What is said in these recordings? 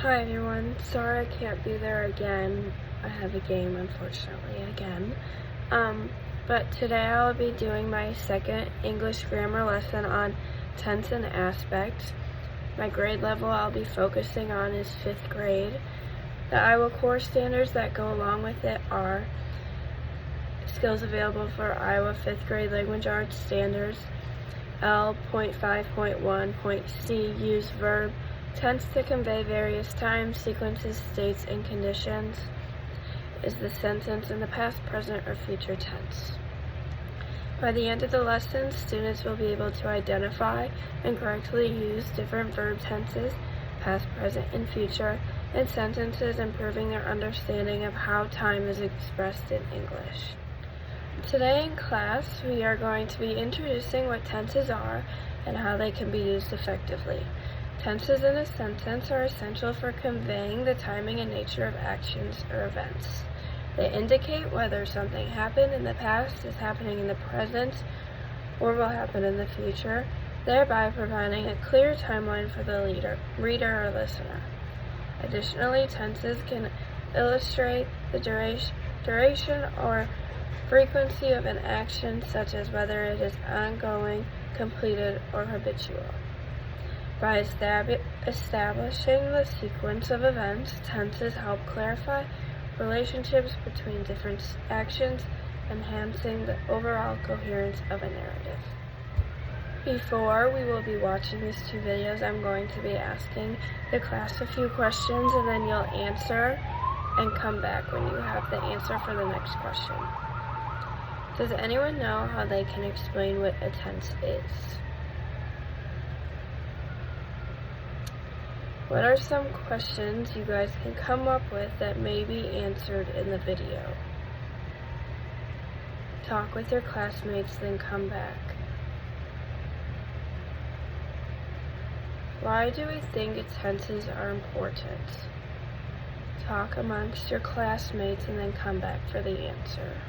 Hi everyone, sorry I can't be there again. I have a game, unfortunately, again. But today I'll be doing my second English grammar lesson on tense and aspect. My grade level I'll be focusing on is 5th grade. The Iowa core standards that go along with it are skills available for Iowa 5th grade language arts standards. L.5.1.c, use verb tense to convey various times, sequences, states, and conditions. Is the sentence in the past, present, or future tense? By the end of the lesson, students will be able to identify and correctly use different verb tenses, past, present, and future, in sentences, improving their understanding of how time is expressed in English. Today in class, we are going to be introducing what tenses are and how they can be used effectively. Tenses in a sentence are essential for conveying the timing and nature of actions or events. They indicate whether something happened in the past, is happening in the present, or will happen in the future, thereby providing a clear timeline for the reader or listener. Additionally, tenses can illustrate the duration or frequency of an action, such as whether it is ongoing, completed, or habitual. By establishing the sequence of events, tenses help clarify relationships between different actions, enhancing the overall coherence of a narrative. Before we will be watching these two videos, I'm going to be asking the class a few questions, and then you'll answer and come back when you have the answer for the next question. Does anyone know how they can explain what a tense is? What are some questions you guys can come up with that may be answered in the video? Talk with your classmates, then come back. Why do we think tenses are important? Talk amongst your classmates and then come back for the answer.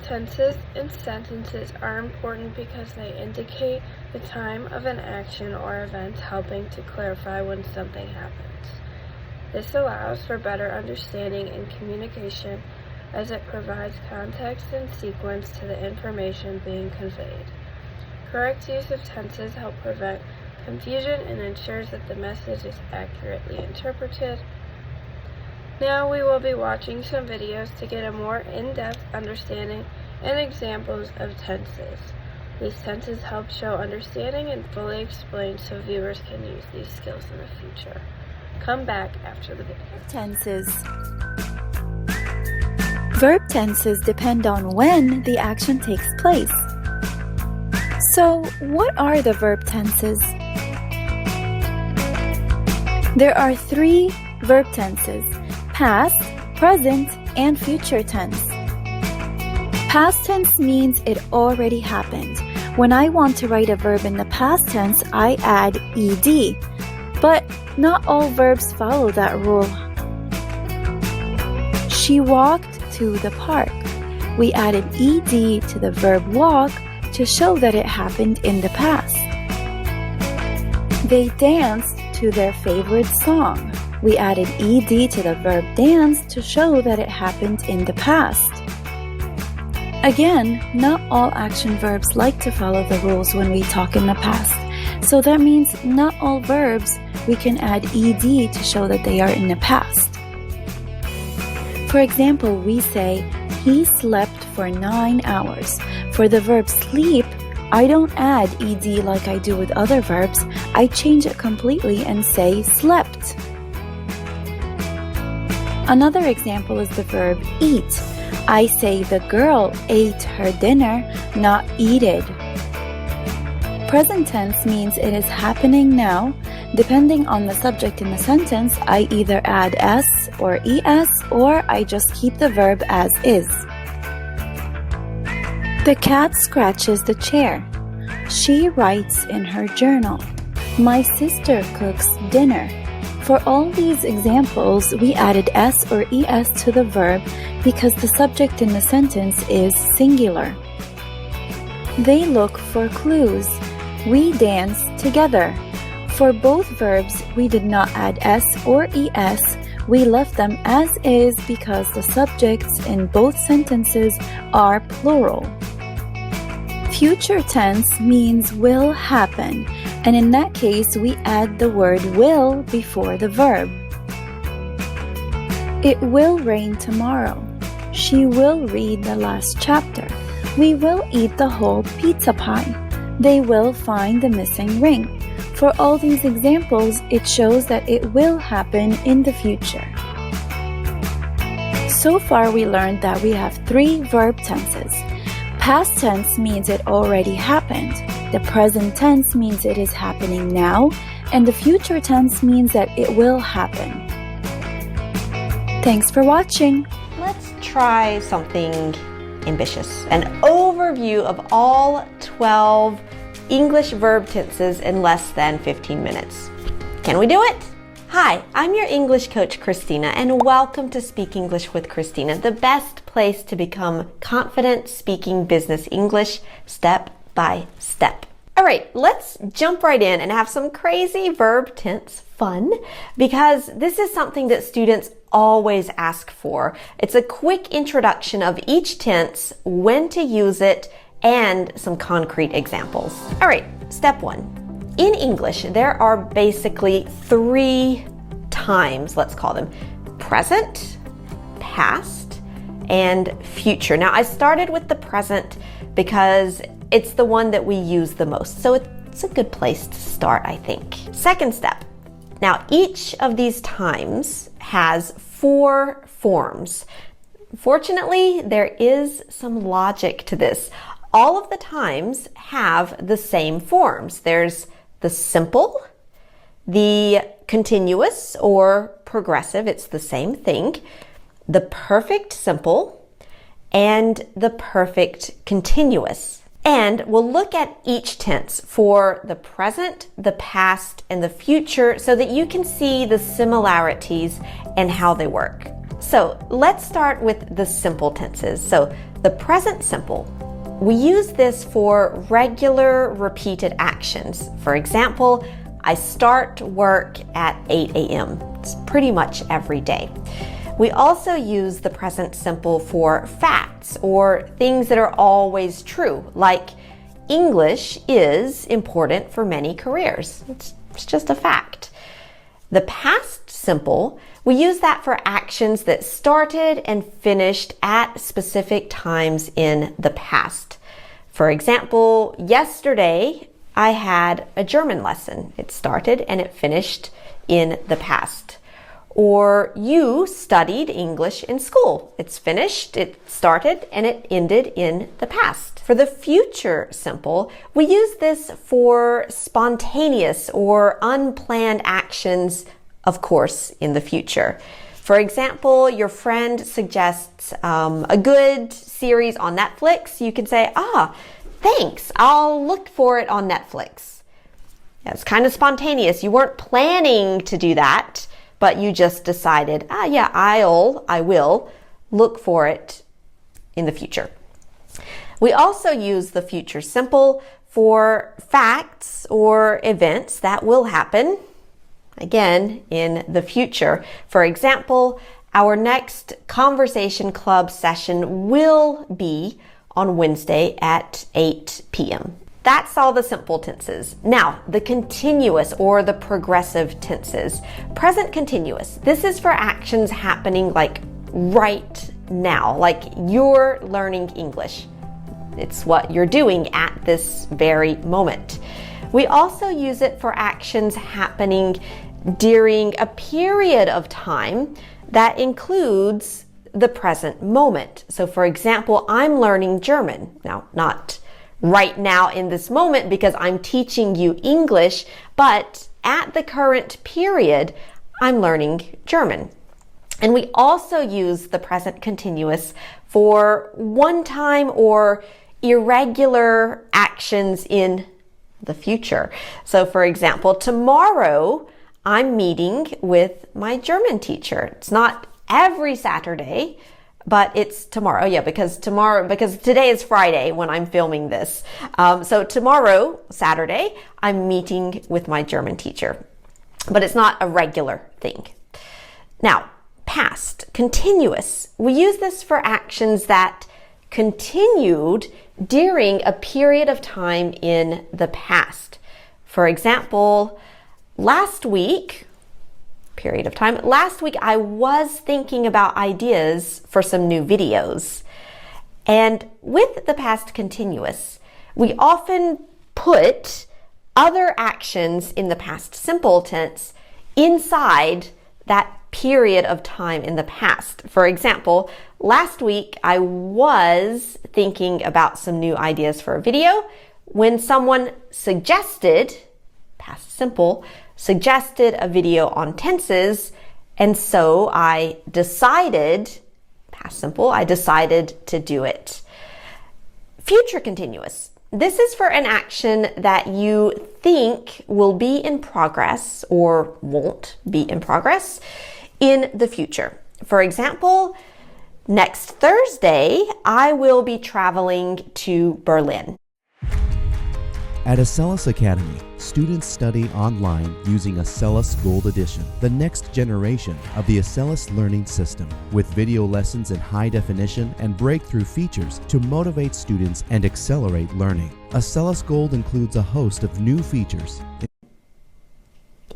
Tenses in sentences are important because they indicate the time of an action or event, helping to clarify when something happens. This allows for better understanding and communication as it provides context and sequence to the information being conveyed. Correct use of tenses help prevent confusion and ensures that the message is accurately interpreted. Now we will be watching some videos to get a more in-depth understanding and examples of tenses. These tenses help show understanding and fully explain so viewers can use these skills in the future. Come back after the video. Tenses. Verb tenses depend on when the action takes place. So, what are the verb tenses? There are 3 verb tenses: past, present, and future tense. Past tense means it already happened. When I want to write a verb in the past tense, I add ed. But not all verbs follow that rule. She walked to the park. We added ed to the verb walk to show that it happened in the past. They danced to their favorite song. We added ed to the verb dance to show that it happened in the past. Again, not all action verbs like to follow the rules when we talk in the past. So that means not all verbs we can add ed to show that they are in the past. For example, we say, he slept for 9 hours. For the verb sleep, I don't add ed like I do with other verbs. I change it completely and say slept. Another example is the verb eat. I say the girl ate her dinner, not eated. Present tense means it is happening now. Depending on the subject in the sentence, I either add s or es, or I just keep the verb as is. The cat scratches the chair. She writes in her journal. My sister cooks dinner. For all these examples, we added s or es to the verb because the subject in the sentence is singular. They look for clues. We danced together. For both verbs, we did not add s or es. We left them as is because the subjects in both sentences are plural. Future tense means will happen, and in that case, we add the word will before the verb. It will rain tomorrow. She will read the last chapter. We will eat the whole pizza pie. They will find the missing ring. For all these examples, it shows that it will happen in the future. So far, we learned that we have 3 verb tenses. Past tense means it already happened. The present tense means it is happening now. And the future tense means that it will happen. Thanks for watching. Let's try something ambitious. An overview of all 12 English verb tenses in less than 15 minutes. Can we do it? Hi, I'm your English coach, Christina, and welcome to Speak English with Christina, the best place to become confident speaking business English step by step. All right, let's jump right in and have some crazy verb tense fun, because this is something that students always ask for. It's a quick introduction of each tense, when to use it, and some concrete examples. All right, step 1. In English, there are basically 3 times, let's call them: present, past, and future. Now, I started with the present because it's the one that we use the most, so it's a good place to start, I think. Second step. Now, each of these times has 4 forms. Fortunately, there is some logic to this. All of the times have the same forms. There's the simple, the continuous or progressive, it's the same thing, the perfect simple, and the perfect continuous. And we'll look at each tense for the present, the past, and the future so that you can see the similarities and how they work. So let's start with the simple tenses. So the present simple. We use this for regular repeated actions. For example, I start work at 8 a.m. It's pretty much every day. We also use the present simple for facts or things that are always true, like English is important for many careers. It's just a fact. The past simple, we use that for actions that started and finished at specific times in the past. For example, yesterday I had a German lesson. It started and it finished in the past. Or you studied English in school. It's finished, it started, and it ended in the past. For the future simple, we use this for spontaneous or unplanned actions, of course, in the future. For example, your friend suggests a good series on Netflix. You can say, thanks, I'll look for it on Netflix. It's kind of spontaneous. You weren't planning to do that, but you just decided, I will look for it in the future. We also use the future simple for facts or events that will happen, again, in the future. For example, our next Conversation Club session will be on Wednesday at 8 p.m. That's all the simple tenses. Now, the continuous or the progressive tenses. Present continuous. This is for actions happening like right now, like you're learning English. It's what you're doing at this very moment. We also use it for actions happening during a period of time that includes the present moment. So for example, I'm learning German. Now, not right now in this moment because I'm teaching you English, but at the current period, I'm learning German. And we also use the present continuous for one-time or irregular actions in the future. So for example, tomorrow I'm meeting with my German teacher. It's not every Saturday, but it's tomorrow. Yeah, because today is Friday when I'm filming this. So tomorrow, Saturday, I'm meeting with my German teacher, but it's not a regular thing. Now, past, continuous. We use this for actions that continued during a period of time in the past. For example, last week I was thinking about ideas for some new videos. And with the past continuous, we often put other actions in the past simple tense inside that period of time in the past. For example, last week I was thinking about some new ideas for a video when someone suggested, past simple, suggested a video on tenses, and so I decided, past simple, I decided to do it. Future continuous. This is for an action that you think will be in progress or won't be in progress in the future. For example, next Thursday, I will be traveling to Berlin. At Acellus Academy, students study online using Acellus Gold Edition, the next generation of the Acellus learning system, with video lessons in high definition and breakthrough features to motivate students and accelerate learning. Acellus Gold includes a host of new features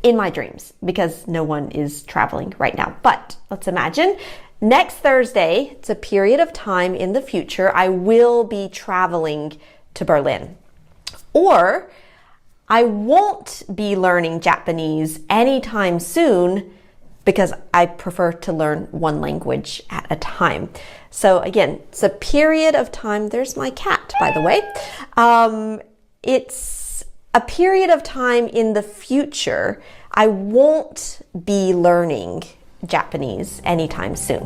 in my dreams, because no one is traveling right now. But let's imagine next Thursday, it's a period of time in the future, I will be traveling to Berlin. Or I won't be learning Japanese anytime soon because I prefer to learn one language at a time. So again, it's a period of time. There's my cat, by the way. It's a period of time in the future. I won't be learning Japanese anytime soon.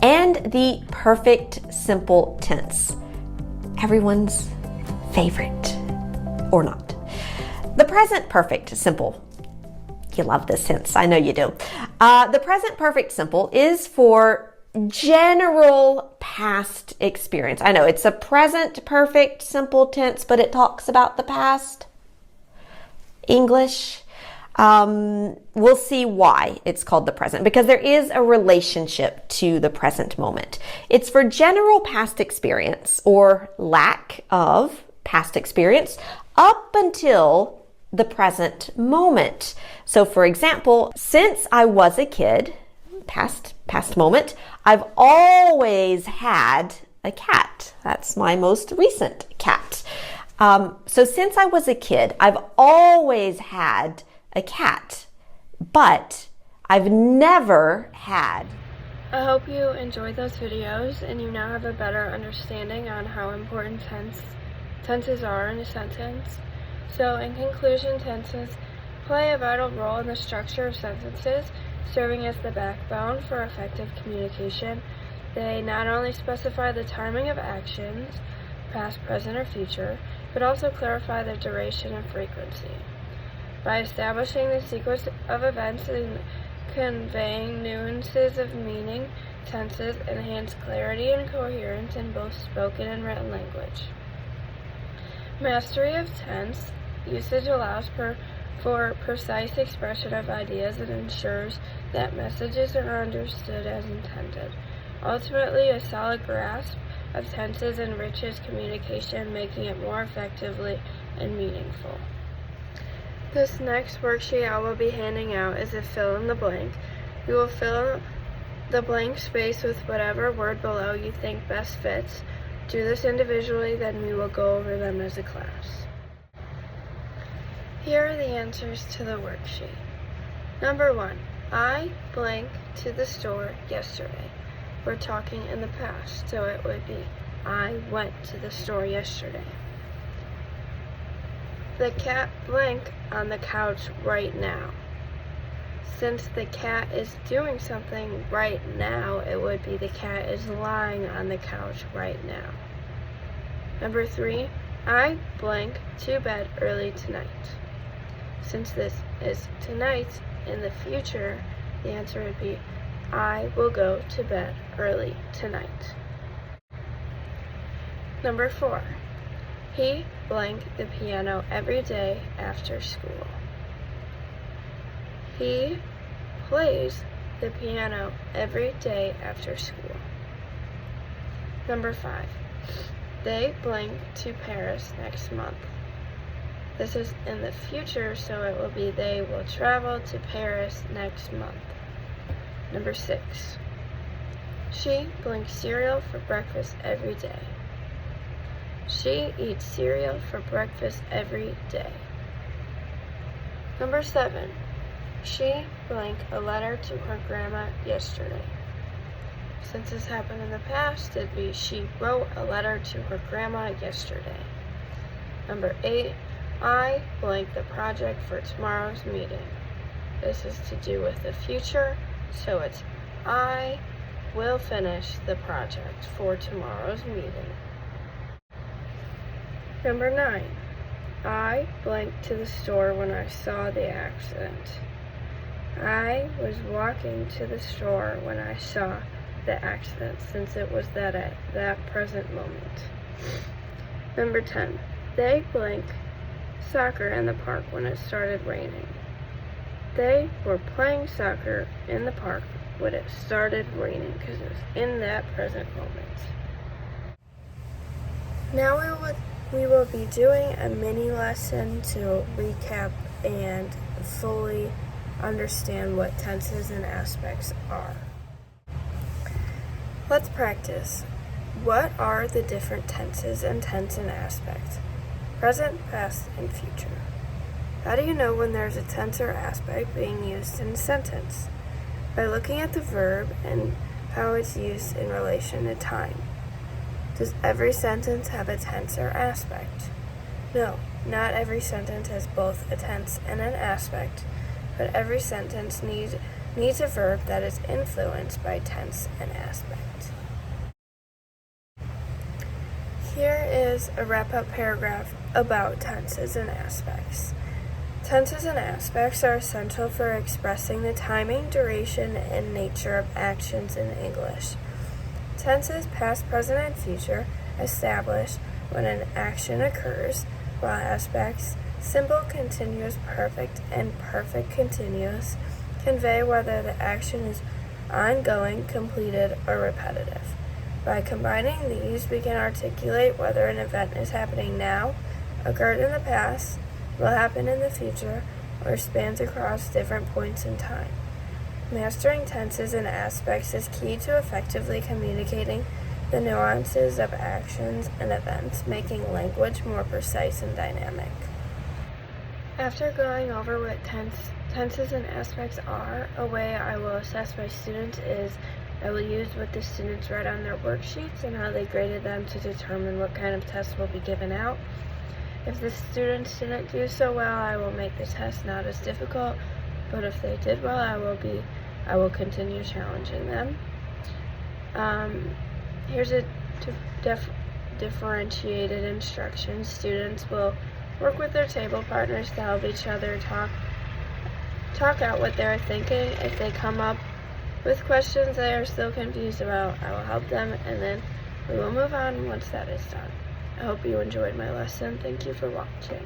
And the perfect simple tense. Everyone's favorite, or not. The present perfect simple. You love this tense, I know you do. The present perfect simple is for general past experience. I know it's a present perfect simple tense, but it talks about the past. English. We'll see why it's called the present, because there is a relationship to the present moment. It's for general past experience or lack of past experience up until the present moment. So for example, since I was a kid, past moment, I've always had a cat. That's my most recent cat. So since I was a kid, I've always had a cat, but I've never had. I hope you enjoyed those videos and you now have a better understanding on how important tenses are in a sentence. So in conclusion, tenses play a vital role in the structure of sentences, serving as the backbone for effective communication. They not only specify the timing of actions, past, present, or future, but also clarify their duration and frequency. By establishing the sequence of events and conveying nuances of meaning, tenses enhance clarity and coherence in both spoken and written language. Mastery of tense usage allows for precise expression of ideas and ensures that messages are understood as intended. Ultimately, a solid grasp of tenses enriches communication, making it more effectively and meaningful. This next worksheet I will be handing out is a fill in the blank. You will fill the blank space with whatever word below you think best fits. Do this individually, then we will go over them as a class. Here are the answers to the worksheet. Number 1. I blank to the store yesterday. We're talking in the past, so it would be I went to the store yesterday. The cat blank on the couch right now. Since the cat is doing something right now, it would be the cat is lying on the couch right now. Number 3, I blank to bed early tonight. Since this is tonight in the future, the answer would be I will go to bed early tonight. Number 4. He blank the piano every day after school. He plays the piano every day after school. Number 5. They blank to Paris next month. This is in the future, so it will be they will travel to Paris next month. Number 6. She blanks cereal for breakfast every day. She eats cereal for breakfast every day. Number 7. She blank a letter to her grandma yesterday. Since this happened in the past, it'd be she wrote a letter to her grandma yesterday. Number 8. I blank the project for tomorrow's meeting. This is to do with the future, so it's I will finish the project for tomorrow's meeting. Number 9. I blanked to the store when I saw the accident. I was walking to the store when I saw the accident, since it was that at that present moment. Number 10. They blank soccer in the park when it started raining. They were playing soccer in the park when it started raining because it was in that present moment. Now we will be doing a mini lesson to recap and fully understand what tenses and aspects are. Let's practice. What are the different tenses and tense and aspect? Present, past, and future. How do you know when there's a tense or aspect being used in a sentence? By looking at the verb and how it's used in relation to time. Does every sentence have a tense or aspect? No, not every sentence has both a tense and an aspect, but every sentence needs a verb that is influenced by tense and aspect. Here is a wrap-up paragraph about tenses and aspects. Tenses and aspects are essential for expressing the timing, duration, and nature of actions in English. Tenses, past, present, and future, establish when an action occurs, while aspects, simple, continuous, perfect, and perfect continuous, convey whether the action is ongoing, completed, or repetitive. By combining these, we can articulate whether an event is happening now, occurred in the past, will happen in the future, or spans across different points in time. Mastering tenses and aspects is key to effectively communicating the nuances of actions and events, making language more precise and dynamic. After going over what tenses and aspects are, a way I will assess my students is I will use what the students write on their worksheets and how they graded them to determine what kind of test will be given out. If the students didn't do so well, I will make the test not as difficult, but if they did well, I will continue challenging them. Here's a differentiated instruction. Students will work with their table partners to help each other talk out what they're thinking. If they come up with questions they are still confused about, I will help them, and then we will move on once that is done. I hope you enjoyed my lesson. Thank you for watching.